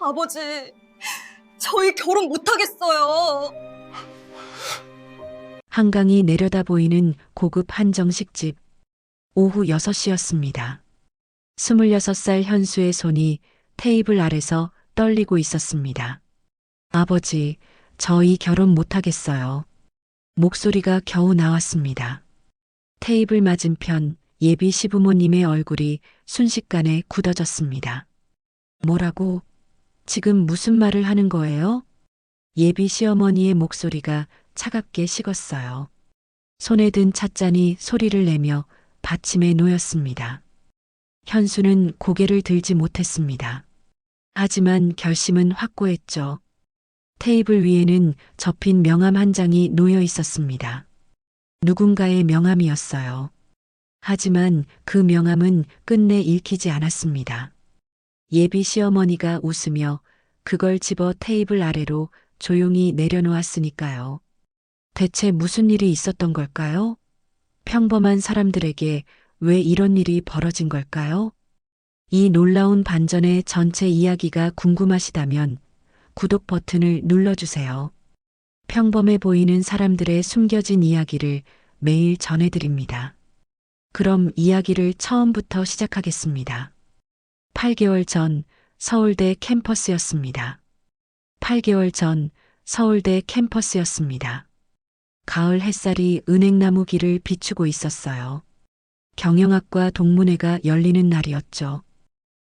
아버지, 저희 결혼 못하겠어요. 한강이 내려다 보이는 고급 한정식집. 오후 6시였습니다. 26살 현수의 손이 테이블 아래서 떨리고 있었습니다. 아버지, 저희 결혼 못하겠어요. 목소리가 겨우 나왔습니다. 테이블 맞은편 예비 시부모님의 얼굴이 순식간에 굳어졌습니다. 뭐라고? 지금 무슨 말을 하는 거예요? 예비 시어머니의 목소리가 차갑게 식었어요. 손에 든 찻잔이 소리를 내며 받침에 놓였습니다. 현수는 고개를 들지 못했습니다. 하지만 결심은 확고했죠. 테이블 위에는 접힌 명함 한 장이 놓여 있었습니다. 누군가의 명함이었어요. 하지만 그 명함은 끝내 읽히지 않았습니다. 예비 시어머니가 웃으며 그걸 집어 테이블 아래로 조용히 내려놓았으니까요. 대체 무슨 일이 있었던 걸까요? 평범한 사람들에게 왜 이런 일이 벌어진 걸까요? 이 놀라운 반전의 전체 이야기가 궁금하시다면 구독 버튼을 눌러주세요. 평범해 보이는 사람들의 숨겨진 이야기를 매일 전해드립니다. 그럼 이야기를 처음부터 시작하겠습니다. 8개월 전 서울대 캠퍼스였습니다. 8개월 전 서울대 캠퍼스였습니다. 가을 햇살이 은행나무 길을 비추고 있었어요. 경영학과 동문회가 열리는 날이었죠.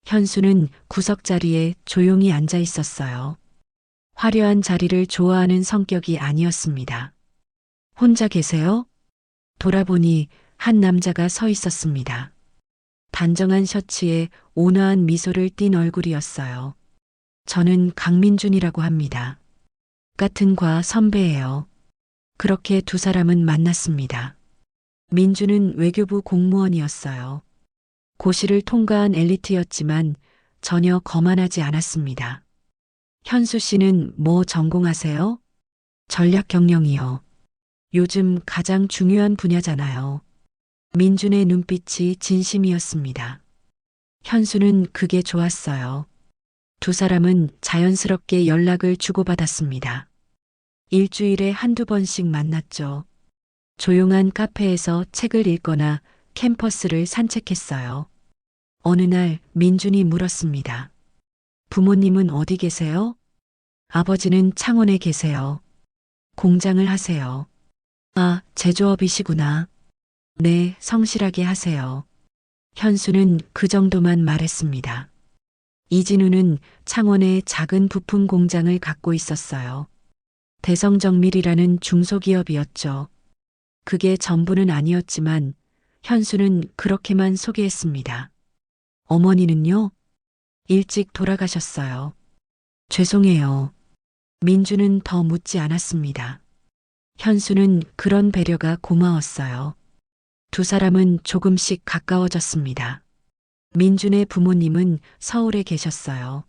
현수는 구석 자리에 조용히 앉아 있었어요. 화려한 자리를 좋아하는 성격이 아니었습니다. 혼자 계세요? 돌아보니 한 남자가 서 있었습니다. 단정한 셔츠에 온화한 미소를 띤 얼굴이었어요. 저는 강민준이라고 합니다. 같은 과 선배예요. 그렇게 두 사람은 만났습니다. 민준은 외교부 공무원이었어요. 고시를 통과한 엘리트였지만 전혀 거만하지 않았습니다. 현수 씨는 뭐 전공하세요? 전략 경영이요. 요즘 가장 중요한 분야잖아요. 민준의 눈빛이 진심이었습니다. 현수는 그게 좋았어요. 두 사람은 자연스럽게 연락을 주고받았습니다. 일주일에 한두 번씩 만났죠. 조용한 카페에서 책을 읽거나 캠퍼스를 산책했어요. 어느 날 민준이 물었습니다. 부모님은 어디 계세요? 아버지는 창원에 계세요. 공장을 하세요. 아, 제조업이시구나. 네, 성실하게 하세요. 현수는 그 정도만 말했습니다. 이진우는 창원에 작은 부품 공장을 갖고 있었어요. 대성정밀이라는 중소기업이었죠. 그게 전부는 아니었지만 현수는 그렇게만 소개했습니다. 어머니는요? 일찍 돌아가셨어요. 죄송해요. 민주는 더 묻지 않았습니다. 현수는 그런 배려가 고마웠어요. 두 사람은 조금씩 가까워졌습니다. 민준의 부모님은 서울에 계셨어요.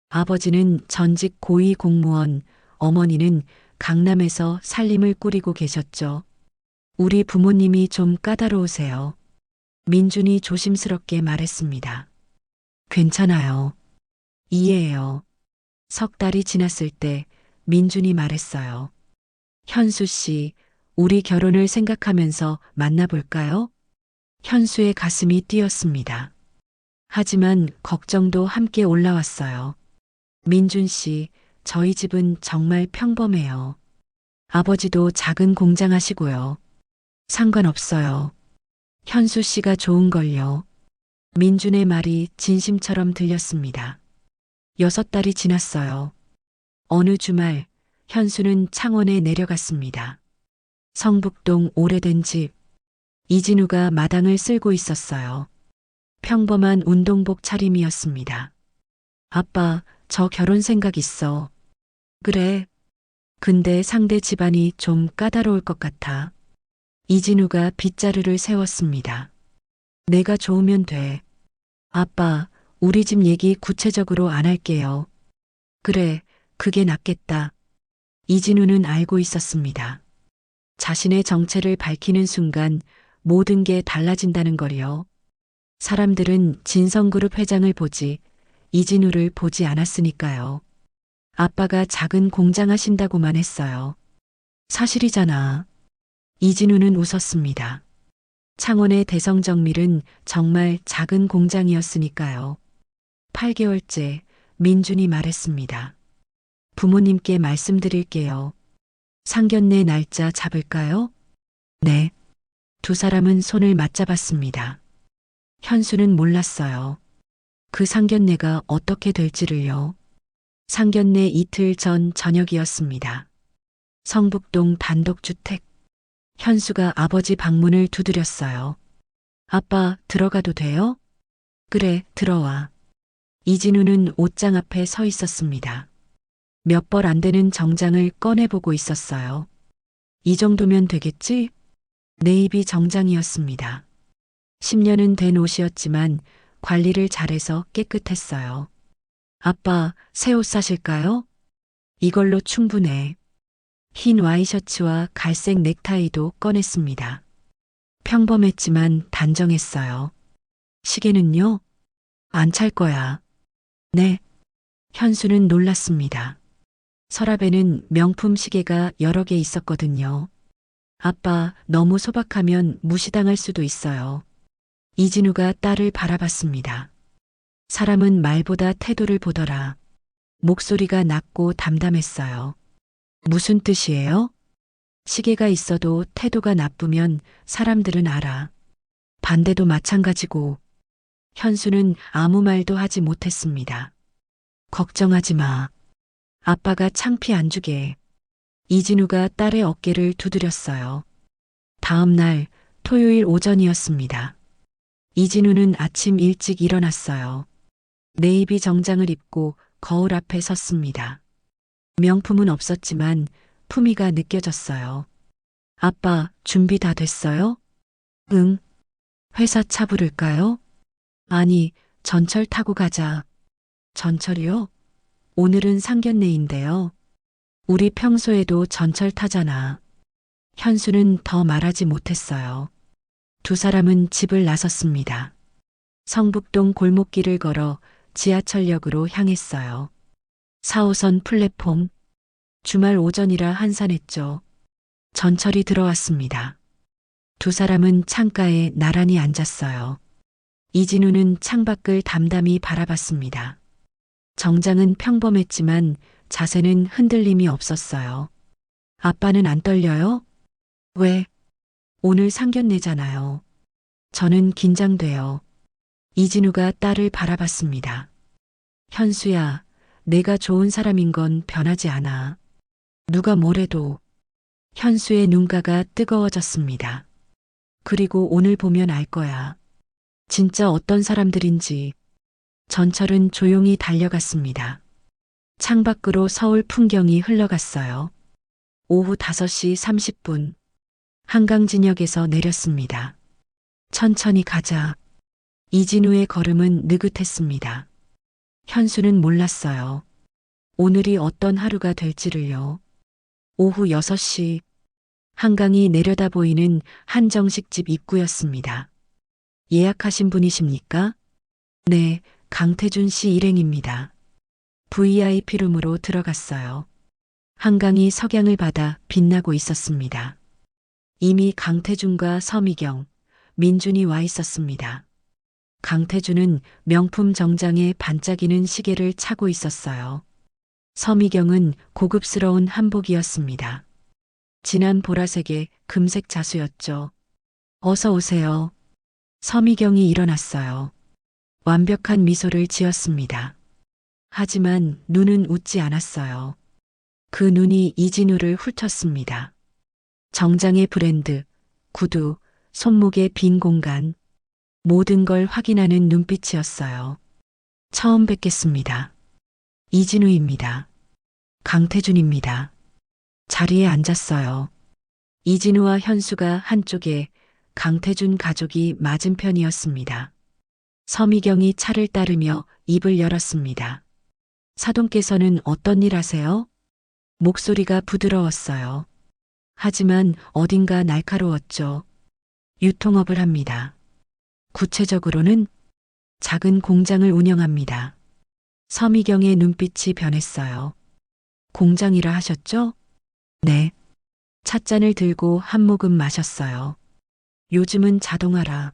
아버지는 전직 고위 공무원, 어머니는 강남에서 살림을 꾸리고 계셨죠. 우리 부모님이 좀 까다로우세요. 민준이 조심스럽게 말했습니다. 괜찮아요. 이해해요. 석 달이 지났을 때 민준이 말했어요. 현수 씨, 우리 결혼을 생각하면서 만나볼까요? 현수의 가슴이 뛰었습니다. 하지만 걱정도 함께 올라왔어요. 민준 씨, 저희 집은 정말 평범해요. 아버지도 작은 공장 하시고요. 상관없어요. 현수 씨가 좋은걸요. 민준의 말이 진심처럼 들렸습니다. 6달이 지났어요. 어느 주말 현수는 창원에 내려갔습니다. 성북동 오래된 집. 이진우가 마당을 쓸고 있었어요. 평범한 운동복 차림이었습니다. 아빠, 저 결혼 생각 있어. 그래. 근데 상대 집안이 좀 까다로울 것 같아. 이진우가 빗자루를 세웠습니다. 내가 좋으면 돼. 아빠, 우리 집 얘기 구체적으로 안 할게요. 그래, 그게 낫겠다. 이진우는 알고 있었습니다. 자신의 정체를 밝히는 순간 모든 게 달라진다는 걸요. 사람들은 진성그룹 회장을 보지 이진우를 보지 않았으니까요. 아빠가 작은 공장 하신다고만 했어요. 사실이잖아. 이진우는 웃었습니다. 창원의 대성정밀은 정말 작은 공장이었으니까요. 8개월째 민준이 말했습니다. 부모님께 말씀드릴게요. 상견례 날짜 잡을까요? 네. 두 사람은 손을 맞잡았습니다. 현수는 몰랐어요. 그 상견례가 어떻게 될지를요. 상견례 이틀 전 저녁이었습니다. 성북동 단독주택. 현수가 아버지 방문을 두드렸어요. 아빠, 들어가도 돼요? 그래, 들어와. 이진우는 옷장 앞에 서 있었습니다. 몇 벌 안 되는 정장을 꺼내보고 있었어요. 이 정도면 되겠지? 네이비 정장이었습니다. 10년은 된 옷이었지만 관리를 잘해서 깨끗했어요. 아빠, 새 옷 사실까요? 이걸로 충분해. 흰 와이셔츠와 갈색 넥타이도 꺼냈습니다. 평범했지만 단정했어요. 시계는요? 안 찰 거야. 네. 현수는 놀랐습니다. 서랍에는 명품 시계가 여러 개 있었거든요. 아빠, 너무 소박하면 무시당할 수도 있어요. 이진우가 딸을 바라봤습니다. 사람은 말보다 태도를 보더라. 목소리가 낮고 담담했어요. 무슨 뜻이에요? 시계가 있어도 태도가 나쁘면 사람들은 알아. 반대도 마찬가지고. 현수는 아무 말도 하지 못했습니다. 걱정하지 마. 아빠가 창피 안 주게. 이진우가 딸의 어깨를 두드렸어요. 다음 날 토요일 오전이었습니다. 이진우는 아침 일찍 일어났어요. 네이비 정장을 입고 거울 앞에 섰습니다. 명품은 없었지만 품위가 느껴졌어요. 아빠, 준비 다 됐어요? 응. 회사 차 부를까요? 아니, 전철 타고 가자. 전철이요? 오늘은 상견례인데요. 우리 평소에도 전철 타잖아. 현수는 더 말하지 못했어요. 두 사람은 집을 나섰습니다. 성북동 골목길을 걸어 지하철역으로 향했어요. 4호선 플랫폼. 주말 오전이라 한산했죠. 전철이 들어왔습니다. 두 사람은 창가에 나란히 앉았어요. 이진우는 창밖을 담담히 바라봤습니다. 정장은 평범했지만 자세는 흔들림이 없었어요. 아빠는 안 떨려요? 왜? 오늘 상견례잖아요. 저는 긴장돼요. 이진우가 딸을 바라봤습니다. 현수야, 내가 좋은 사람인 건 변하지 않아. 누가 뭐래도. 현수의 눈가가 뜨거워졌습니다. 그리고 오늘 보면 알 거야. 진짜 어떤 사람들인지. 전철은 조용히 달려갔습니다. 창밖으로 서울 풍경이 흘러갔어요. 오후 5시 30분. 한강진역에서 내렸습니다. 천천히 가자. 이진우의 걸음은 느긋했습니다. 현수는 몰랐어요. 오늘이 어떤 하루가 될지를요. 오후 6시. 한강이 내려다 보이는 한정식집 입구였습니다. 예약하신 분이십니까? 네, 강태준 씨 일행입니다. VIP룸으로 들어갔어요. 한강이 석양을 받아 빛나고 있었습니다. 이미 강태준과 서미경, 민준이 와 있었습니다. 강태준은 명품 정장에 반짝이는 시계를 차고 있었어요. 서미경은 고급스러운 한복이었습니다. 진한 보라색의 금색 자수였죠. 어서 오세요. 서미경이 일어났어요. 완벽한 미소를 지었습니다. 하지만 눈은 웃지 않았어요. 그 눈이 이진우를 훑었습니다. 정장의 브랜드, 구두, 손목의 빈 공간, 모든 걸 확인하는 눈빛이었어요. 처음 뵙겠습니다. 이진우입니다. 강태준입니다. 자리에 앉았어요. 이진우와 현수가 한쪽에, 강태준 가족이 맞은편이었습니다. 서미경이 차를 따르며 입을 열었습니다. 사돈께서는 어떤 일 하세요? 목소리가 부드러웠어요. 하지만 어딘가 날카로웠죠. 유통업을 합니다. 구체적으로는 작은 공장을 운영합니다. 서미경의 눈빛이 변했어요. 공장이라 하셨죠? 네. 찻잔을 들고 한 모금 마셨어요. 요즘은 자동화라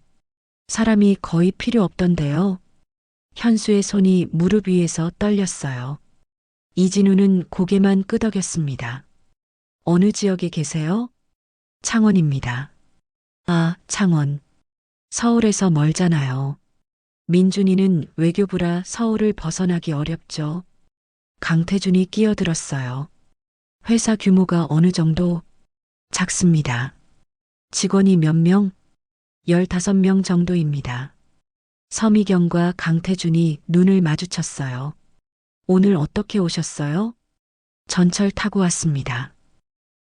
사람이 거의 필요 없던데요. 현수의 손이 무릎 위에서 떨렸어요. 이진우는 고개만 끄덕였습니다. 어느 지역에 계세요? 창원입니다. 아, 창원. 서울에서 멀잖아요. 민준이는 외교부라 서울을 벗어나기 어렵죠. 강태준이 끼어들었어요. 회사 규모가 어느 정도? 작습니다. 직원이 몇 명? 15명 정도입니다. 서미경과 강태준이 눈을 마주쳤어요. 오늘 어떻게 오셨어요? 전철 타고 왔습니다.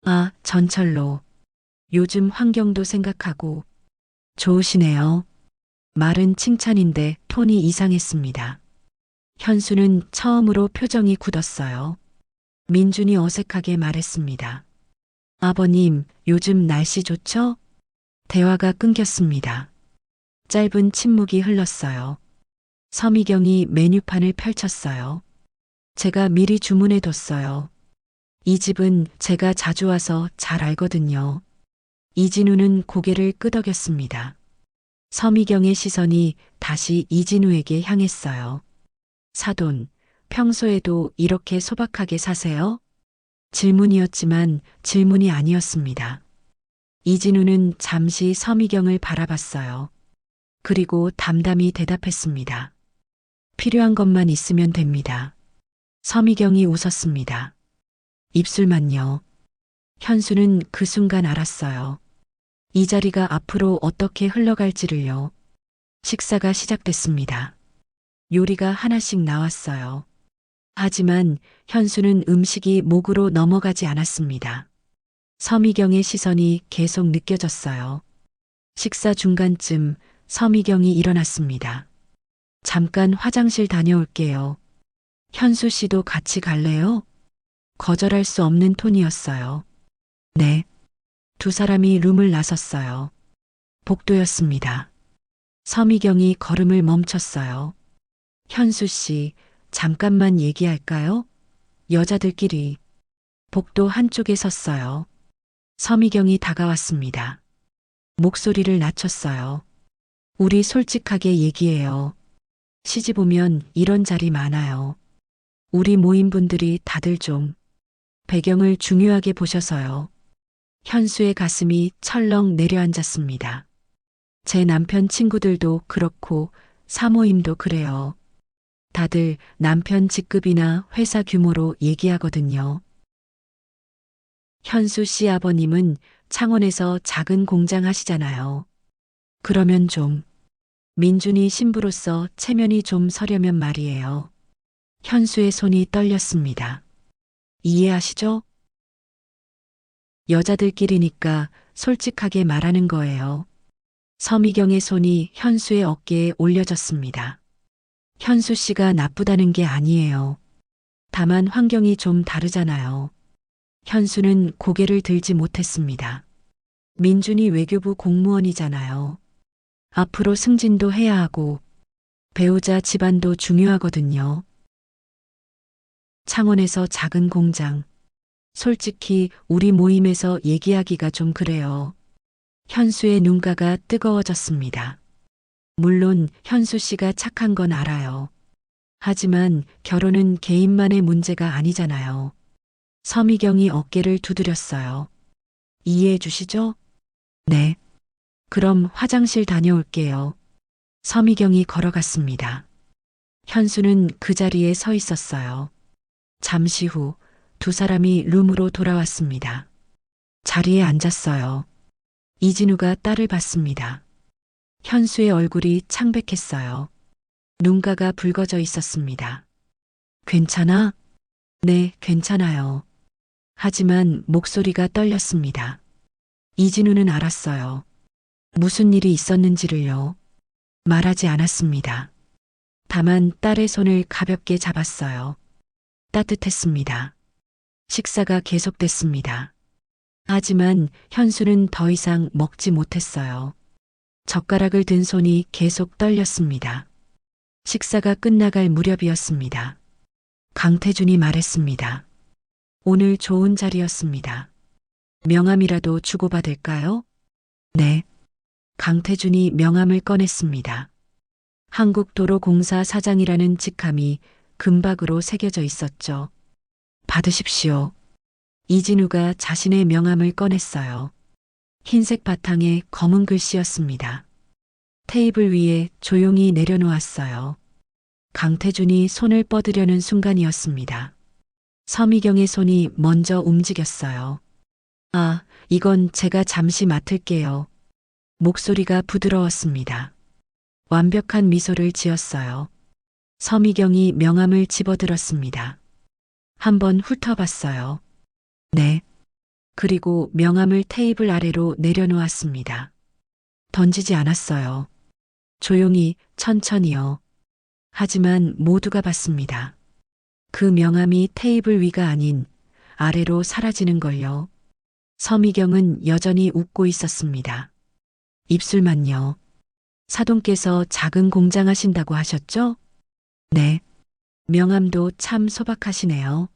아, 전철로. 요즘 환경도 생각하고 좋으시네요. 말은 칭찬인데 톤이 이상했습니다. 현수는 처음으로 표정이 굳었어요. 민준이 어색하게 말했습니다. 아버님, 요즘 날씨 좋죠? 대화가 끊겼습니다. 짧은 침묵이 흘렀어요. 서미경이 메뉴판을 펼쳤어요. 제가 미리 주문해 뒀어요. 이 집은 제가 자주 와서 잘 알거든요. 이진우는 고개를 끄덕였습니다. 서미경의 시선이 다시 이진우에게 향했어요. 사돈, 평소에도 이렇게 소박하게 사세요? 질문이었지만 질문이 아니었습니다. 이진우는 잠시 서미경을 바라봤어요. 그리고 담담히 대답했습니다. 필요한 것만 있으면 됩니다. 서미경이 웃었습니다. 입술만요. 현수는 그 순간 알았어요. 이 자리가 앞으로 어떻게 흘러갈지를요. 식사가 시작됐습니다. 요리가 하나씩 나왔어요. 하지만 현수는 음식이 목으로 넘어가지 않았습니다. 서미경의 시선이 계속 느껴졌어요. 식사 중간쯤 서미경이 일어났습니다. 잠깐 화장실 다녀올게요. 현수 씨도 같이 갈래요? 거절할 수 없는 톤이었어요. 네. 두 사람이 룸을 나섰어요. 복도였습니다. 서미경이 걸음을 멈췄어요. 현수 씨, 잠깐만 얘기할까요? 여자들끼리. 복도 한쪽에 섰어요. 서미경이 다가왔습니다. 목소리를 낮췄어요. 우리 솔직하게 얘기해요. 시집 오면 이런 자리 많아요. 우리 모임분들이 다들 좀 배경을 중요하게 보셔서요. 현수의 가슴이 철렁 내려앉았습니다. 제 남편 친구들도 그렇고 사모임도 그래요. 다들 남편 직급이나 회사 규모로 얘기하거든요. 현수 씨 아버님은 창원에서 작은 공장 하시잖아요. 그러면 좀 민준이 신부로서 체면이 좀 서려면 말이에요. 현수의 손이 떨렸습니다. 이해하시죠? 여자들끼리니까 솔직하게 말하는 거예요. 서미경의 손이 현수의 어깨에 올려졌습니다. 현수 씨가 나쁘다는 게 아니에요. 다만 환경이 좀 다르잖아요. 현수는 고개를 들지 못했습니다. 민준이 외교부 공무원이잖아요. 앞으로 승진도 해야 하고 배우자 집안도 중요하거든요. 창원에서 작은 공장. 솔직히 우리 모임에서 얘기하기가 좀 그래요. 현수의 눈가가 뜨거워졌습니다. 물론 현수 씨가 착한 건 알아요. 하지만 결혼은 개인만의 문제가 아니잖아요. 서미경이 어깨를 두드렸어요. 이해해 주시죠? 네. 그럼 화장실 다녀올게요. 서미경이 걸어갔습니다. 현수는 그 자리에 서 있었어요. 잠시 후 두 사람이 룸으로 돌아왔습니다. 자리에 앉았어요. 이진우가 딸을 봤습니다. 현수의 얼굴이 창백했어요. 눈가가 붉어져 있었습니다. 괜찮아? 네, 괜찮아요. 하지만 목소리가 떨렸습니다. 이진우는 알았어요. 무슨 일이 있었는지를요. 말하지 않았습니다. 다만 딸의 손을 가볍게 잡았어요. 따뜻했습니다. 식사가 계속됐습니다. 하지만 현수는 더 이상 먹지 못했어요. 젓가락을 든 손이 계속 떨렸습니다. 식사가 끝나갈 무렵이었습니다. 강태준이 말했습니다. 오늘 좋은 자리였습니다. 명함이라도 주고받을까요? 네. 강태준이 명함을 꺼냈습니다. 한국도로공사 사장이라는 직함이 금박으로 새겨져 있었죠. 받으십시오. 이진우가 자신의 명함을 꺼냈어요. 흰색 바탕에 검은 글씨였습니다. 테이블 위에 조용히 내려놓았어요. 강태준이 손을 뻗으려는 순간이었습니다. 서미경의 손이 먼저 움직였어요. 아, 이건 제가 잠시 맡을게요. 목소리가 부드러웠습니다. 완벽한 미소를 지었어요. 서미경이 명함을 집어들었습니다. 한번 훑어봤어요. 네. 그리고 명함을 테이블 아래로 내려놓았습니다. 던지지 않았어요. 조용히, 천천히요. 하지만 모두가 봤습니다. 그 명함이 테이블 위가 아닌 아래로 사라지는 걸요. 서미경은 여전히 웃고 있었습니다. 입술만요. 사돈께서 작은 공장 하신다고 하셨죠? 네. 명함도 참 소박하시네요.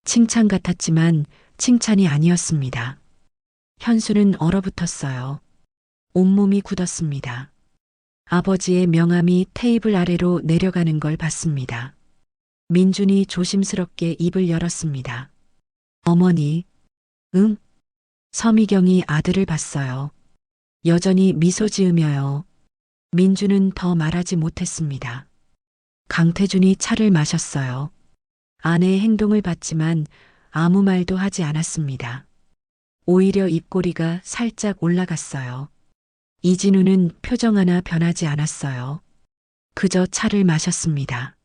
칭찬 같았지만 칭찬이 아니었습니다. 현수는 얼어붙었어요. 온몸이 굳었습니다. 아버지의 명함이 테이블 아래로 내려가는 걸 봤습니다. 민준이 조심스럽게 입을 열었습니다. 어머니, 응? 서미경이 아들을 봤어요. 여전히 미소 지으며요. 민준은 더 말하지 못했습니다. 강태준이 차를 마셨어요. 아내의 행동을 봤지만 아무 말도 하지 않았습니다. 오히려 입꼬리가 살짝 올라갔어요. 이진우는 표정 하나 변하지 않았어요. 그저 차를 마셨습니다.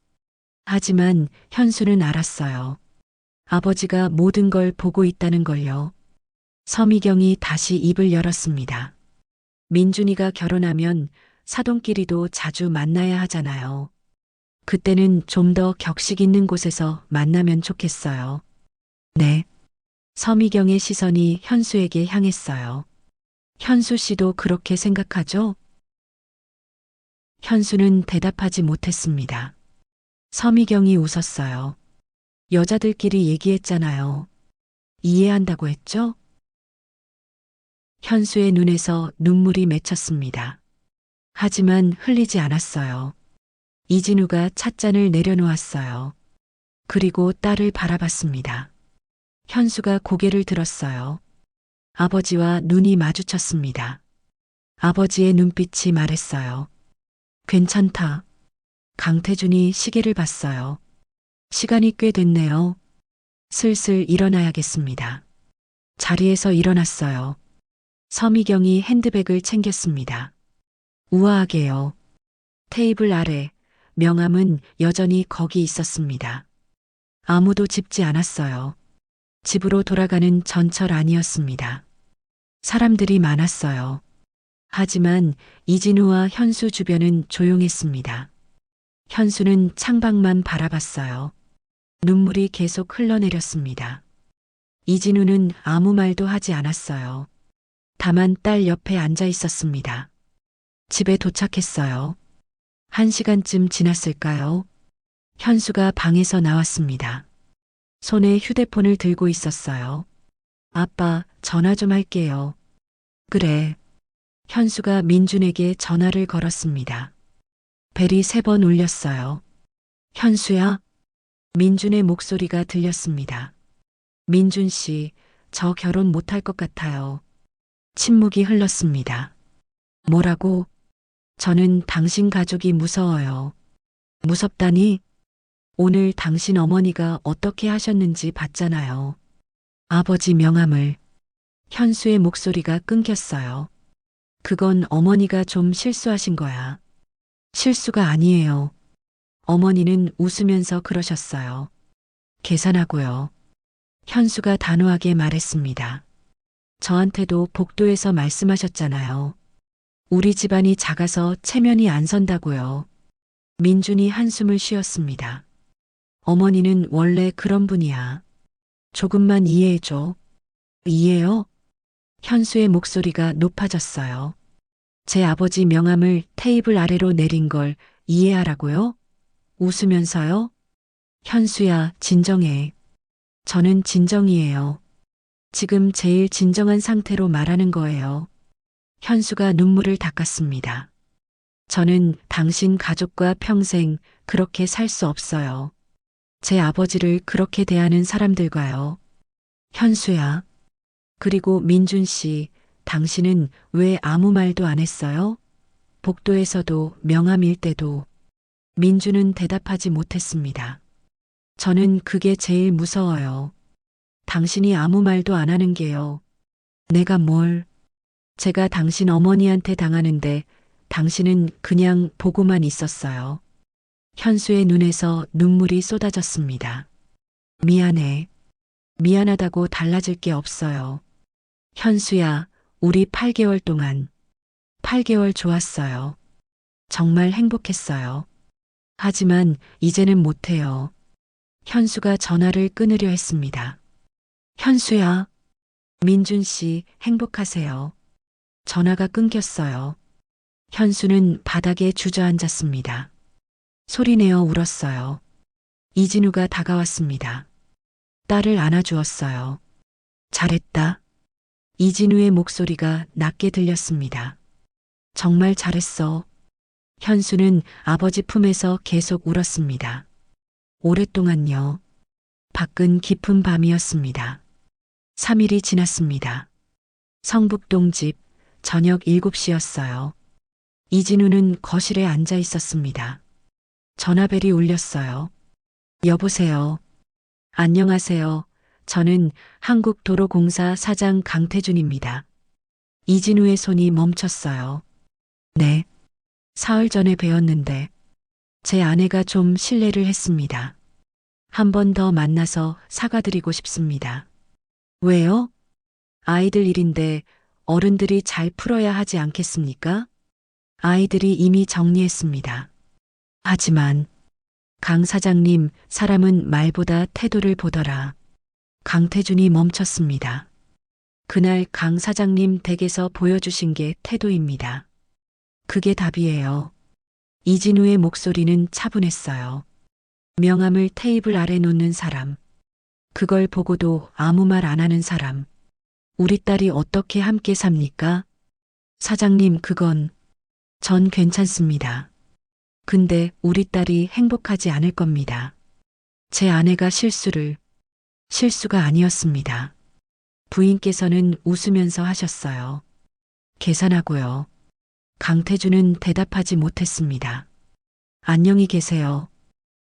하지만 현수는 알았어요. 아버지가 모든 걸 보고 있다는 걸요. 서미경이 다시 입을 열었습니다. 민준이가 결혼하면 사돈끼리도 자주 만나야 하잖아요. 그때는 좀 더 격식 있는 곳에서 만나면 좋겠어요. 네. 서미경의 시선이 현수에게 향했어요. 현수 씨도 그렇게 생각하죠? 현수는 대답하지 못했습니다. 서미경이 웃었어요. 여자들끼리 얘기했잖아요. 이해한다고 했죠? 현수의 눈에서 눈물이 맺혔습니다. 하지만 흘리지 않았어요. 이진우가 찻잔을 내려놓았어요. 그리고 딸을 바라봤습니다. 현수가 고개를 들었어요. 아버지와 눈이 마주쳤습니다. 아버지의 눈빛이 말했어요. 괜찮다. 강태준이 시계를 봤어요. 시간이 꽤 됐네요. 슬슬 일어나야겠습니다. 자리에서 일어났어요. 서미경이 핸드백을 챙겼습니다. 우아하게요. 테이블 아래 명함은 여전히 거기 있었습니다. 아무도 짚지 않았어요. 집으로 돌아가는 전철 아니었습니다. 사람들이 많았어요. 하지만 이진우와 현수 주변은 조용했습니다. 현수는 창밖만 바라봤어요. 눈물이 계속 흘러내렸습니다. 이진우는 아무 말도 하지 않았어요. 다만 딸 옆에 앉아 있었습니다. 집에 도착했어요. 1시간쯤 지났을까요? 현수가 방에서 나왔습니다. 손에 휴대폰을 들고 있었어요. 아빠, 전화 좀 할게요. 그래. 현수가 민준에게 전화를 걸었습니다. 벨이 3번 울렸어요. 현수야? 민준의 목소리가 들렸습니다. 민준 씨, 저 결혼 못할 것 같아요. 침묵이 흘렀습니다. 뭐라고? 저는 당신 가족이 무서워요. 무섭다니? 오늘 당신 어머니가 어떻게 하셨는지 봤잖아요. 아버지 명함을. 현수의 목소리가 끊겼어요. 그건 어머니가 좀 실수하신 거야. 실수가 아니에요. 어머니는 웃으면서 그러셨어요. 계산하고요. 현수가 단호하게 말했습니다. 저한테도 복도에서 말씀하셨잖아요. 우리 집안이 작아서 체면이 안 선다고요. 민준이 한숨을 쉬었습니다. 어머니는 원래 그런 분이야. 조금만 이해해줘. 이해요? 현수의 목소리가 높아졌어요. 제 아버지 명함을 테이블 아래로 내린 걸 이해하라고요? 웃으면서요? 현수야, 진정해. 저는 진정이에요. 지금 제일 진정한 상태로 말하는 거예요. 현수가 눈물을 닦았습니다. 저는 당신 가족과 평생 그렇게 살 수 없어요. 제 아버지를 그렇게 대하는 사람들과요. 현수야. 그리고 민준 씨, 당신은 왜 아무 말도 안 했어요? 복도에서도 명함일 때도 민준은 대답하지 못했습니다. 저는 그게 제일 무서워요. 당신이 아무 말도 안 하는 게요. 내가 뭘, 제가 당신 어머니한테 당하는데 당신은 그냥 보고만 있었어요. 현수의 눈에서 눈물이 쏟아졌습니다. 미안해. 미안하다고 달라질 게 없어요. 현수야, 우리 8개월 동안 8개월 좋았어요. 정말 행복했어요. 하지만 이제는 못해요. 현수가 전화를 끊으려 했습니다. 현수야, 민준 씨 행복하세요. 전화가 끊겼어요. 현수는 바닥에 주저앉았습니다. 소리내어 울었어요. 이진우가 다가왔습니다. 딸을 안아주었어요. 잘했다. 이진우의 목소리가 낮게 들렸습니다. 정말 잘했어. 현수는 아버지 품에서 계속 울었습니다. 오랫동안요. 밖은 깊은 밤이었습니다. 3일이 지났습니다. 성북동 집, 저녁 7시였어요. 이진우는 거실에 앉아 있었습니다. 전화벨이 울렸어요. 여보세요. 안녕하세요. 저는 한국도로공사 사장 강태준입니다. 이진우의 손이 멈췄어요. 네. 사흘 전에 뵈었는데 제 아내가 좀 실례를 했습니다. 한 번 더 만나서 사과드리고 싶습니다. 왜요? 아이들 일인데 어른들이 잘 풀어야 하지 않겠습니까? 아이들이 이미 정리했습니다. 하지만 강 사장님, 사람은 말보다 태도를 보더라. 강태준이 멈췄습니다. 그날 강 사장님 댁에서 보여주신 게 태도입니다. 그게 답이에요. 이진우의 목소리는 차분했어요. 명함을 테이블 아래 놓는 사람. 그걸 보고도 아무 말 안 하는 사람. 우리 딸이 어떻게 함께 삽니까? 사장님, 그건 전 괜찮습니다. 근데 우리 딸이 행복하지 않을 겁니다. 제 아내가 실수가 아니었습니다. 부인께서는 웃으면서 하셨어요. 계산하고요. 강태준은 대답하지 못했습니다. 안녕히 계세요.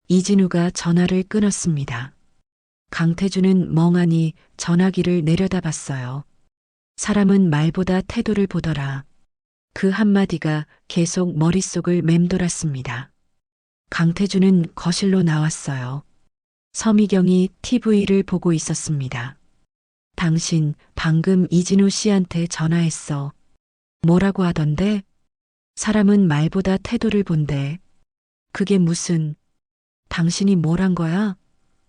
이진우가 전화를 끊었습니다. 강태준은 멍하니 전화기를 내려다봤어요. 사람은 말보다 태도를 보더라. 그 한마디가 계속 머릿속을 맴돌았습니다. 강태준은 거실로 나왔어요. 서미경이 TV를 보고 있었습니다. 당신 방금 이진우 씨한테 전화했어. 뭐라고 하던데? 사람은 말보다 태도를 본대. 그게 무슨, 당신이 뭘 한 거야?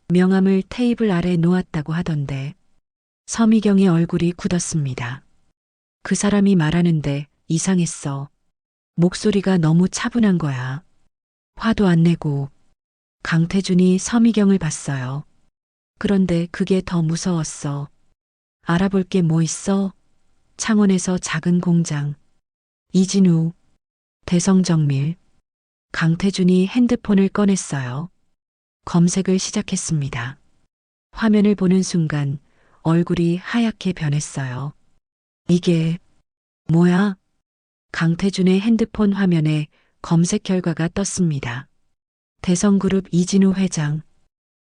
명함을 테이블 아래 놓았다고 하던데. 서미경의 얼굴이 굳었습니다. 그 사람이 말하는데 이상했어. 목소리가 너무 차분한 거야. 화도 안 내고. 강태준이 서미경을 봤어요. 그런데 그게 더 무서웠어. 알아볼 게 뭐 있어? 창원에서 작은 공장. 이진우. 대성정밀. 강태준이 핸드폰을 꺼냈어요. 검색을 시작했습니다. 화면을 보는 순간 얼굴이 하얗게 변했어요. 이게 뭐야? 강태준의 핸드폰 화면에 검색 결과가 떴습니다. 대성그룹 이진우 회장.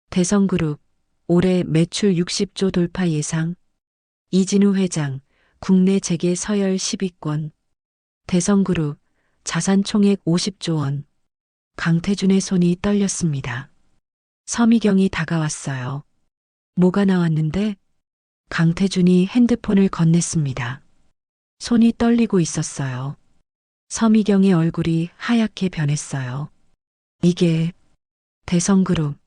대성그룹 올해 매출 60조 돌파 예상. 이진우 회장 국내 재계 서열 10위권. 대성그룹 자산 총액 50조 원. 강태준의 손이 떨렸습니다. 서미경이 다가왔어요. 뭐가 나왔는데? 강태준이 핸드폰을 건넸습니다. 손이 떨리고 있었어요. 서미경의 얼굴이 하얗게 변했어요. 이게 대성그룹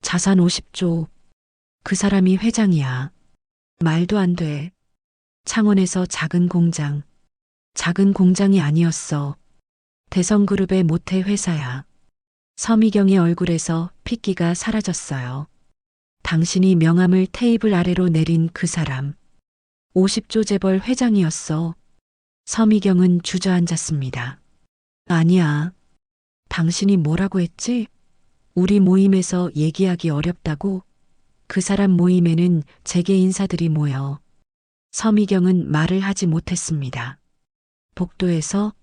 자산 50조. 그 사람이 회장이야. 말도 안 돼. 창원에서 작은 공장. 작은 공장이 아니었어. 대성그룹의 모태 회사야. 서미경의 얼굴에서 핏기가 사라졌어요. 당신이 명함을 테이블 아래로 내린 그 사람. 50조 재벌 회장이었어. 서미경은 주저앉았습니다. 아니야. 당신이 뭐라고 했지? 우리 모임에서 얘기하기 어렵다고? 그 사람 모임에는 재계 인사들이 모여. 서미경은 말을 하지 못했습니다. 복도에서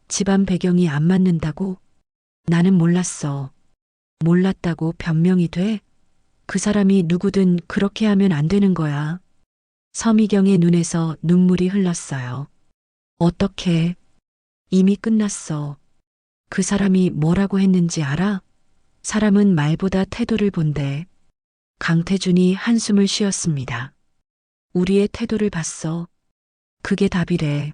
집안 배경이 안 맞는다고? 나는 몰랐어. 몰랐다고 변명이 돼? 그 사람이 누구든 그렇게 하면 안 되는 거야. 서미경의 눈에서 눈물이 흘렀어요. 어떻게? 이미 끝났어. 그 사람이 뭐라고 했는지 알아? 사람은 말보다 태도를 본대. 강태준이 한숨을 쉬었습니다. 우리의 태도를 봤어. 그게 답이래.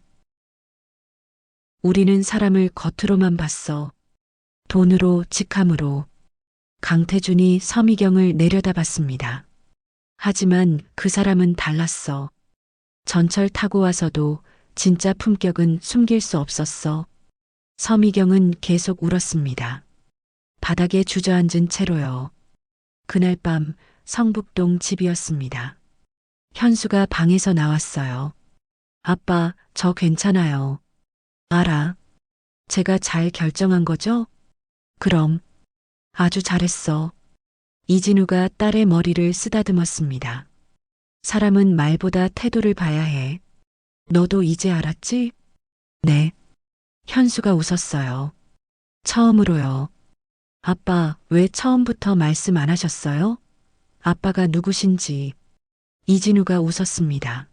우리는 사람을 겉으로만 봤어. 돈으로, 직함으로. 강태준이 서미경을 내려다봤습니다. 하지만 그 사람은 달랐어. 전철 타고 와서도 진짜 품격은 숨길 수 없었어. 서미경은 계속 울었습니다. 바닥에 주저앉은 채로요. 그날 밤 성북동 집이었습니다. 현수가 방에서 나왔어요. 아빠, 저 괜찮아요. 알아. 제가 잘 결정한 거죠? 그럼. 아주 잘했어. 이진우가 딸의 머리를 쓰다듬었습니다. 사람은 말보다 태도를 봐야 해. 너도 이제 알았지? 네. 현수가 웃었어요. 처음으로요. 아빠, 왜 처음부터 말씀 안 하셨어요? 아빠가 누구신지. 이진우가 웃었습니다.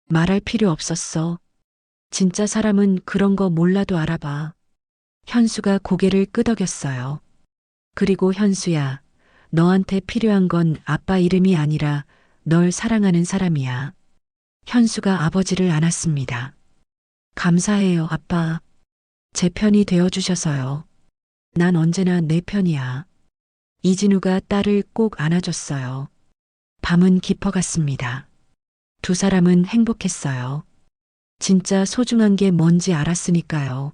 말할 필요 없었어. 진짜 사람은 그런 거 몰라도 알아봐. 현수가 고개를 끄덕였어요. 그리고 현수야, 너한테 필요한 건 아빠 이름이 아니라 널 사랑하는 사람이야. 현수가 아버지를 안았습니다. 감사해요, 아빠. 제 편이 되어주셔서요. 난 언제나 내 편이야. 이진우가 딸을 꼭 안아줬어요. 밤은 깊어갔습니다. 두 사람은 행복했어요. 진짜 소중한 게 뭔지 알았으니까요.